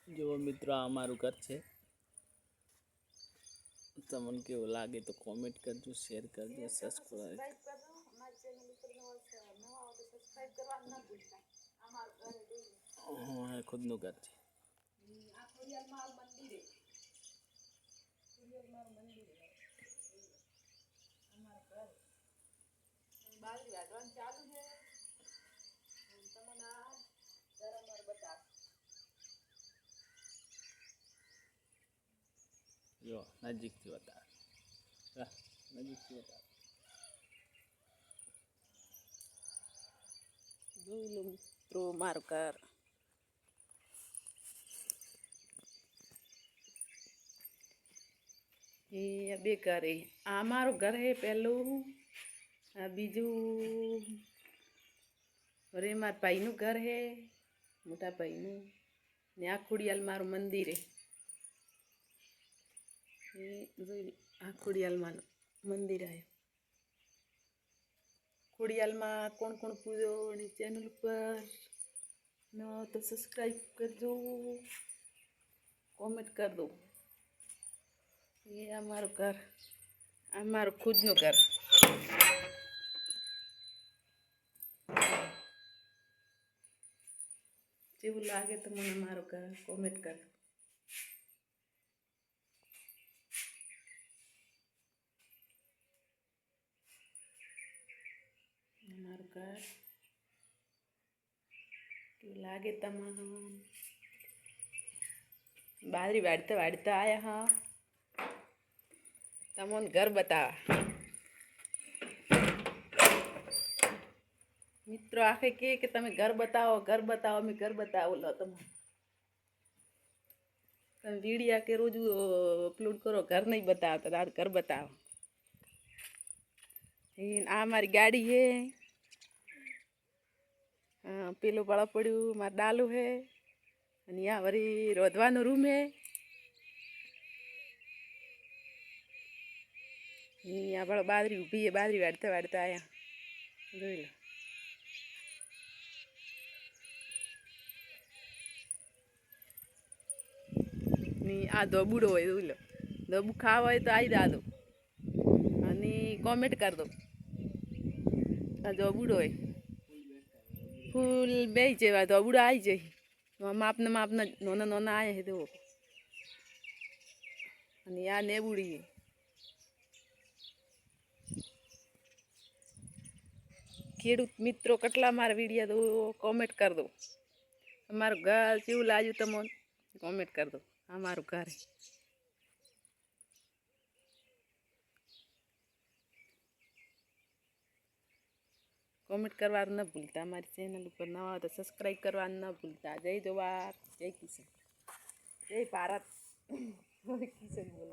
जो मित्रों अमरु घर है तमन केवो लागे तो कमेंट करजो, शेर करजो, सब्सक्राइब करजो। हमारे चैनल पर नवा हो तो सब्सक्राइब करवा ना भूलता। हमार घर है हां खुद नो घर है। आ खोड़ियाल मार मंदिर है, खोड़ियाल मार मंदिर है हमार घर। बाजी वाटवान चालू है तमना जरा मार बता यो नजीक थी बता नजीक थी बता જોઈ લો મિત્રો મારું ઘર એ બે ઘર આ મારું ઘર હે પહેલું આ બીજું રે મારા ભાઈનું ઘર હે મોટા ભાઈનું ને આ ખોડિયાલ મારું મંદિર હે એ જોઈ આ ખોડિયાલ માનું મંદિર હે खोड़ियाल में कौन कौन पूजो चैनल पर न तो सब्सक्राइब कर दो, कमेंट कर दो। ये हमारो घर, हमारो खुद नो घर। जेवू लागे तो मन हमारो घर कमेंट कर दो। हमारो घर क्यों लागे तमाम बादरी वाड़ते वाड़ते आया हाँ तमन घर बता मित्रों आखे के तमे घर बताओ मैं घर बताओ लो तुम वीडियो के रोज अपलोड करो घर नहीं बताओ तो घर बताओ। आ मारी गाड़ी है पेलो बड़ा पड़ू मार डालू है यहाँ वरी रोधवानो रूम है यहाँ बड़ा बादरी उभी है बादरी वाड़ते वाड़ते आया જોઈ લો ની આ ધોબુડો હોય જોઈ લો ધોબુ ખાવા હોય તો આવી દાદો અને કોમેન્ટ કર દો આ ધોબુડો હોય ફૂલ બે જેવા ધોબુડો આવી જાય માપના નોના નોના આયા હે દેવો અને આ નેબુડી ખેડૂત મિત્રો કેટલા મારા વિડીયો તો કોમેન્ટ કર દો અમારું ઘર કેવું લાગ્યું તમને કોમેન્ટ કર દો અમારું ઘર कमेंट करवा न भूलता हमारी चैनल पर नवा तो सब्सक्राइब करवा न भूलता। जय जवाहर जय किसान जय भारत किसान बोलो।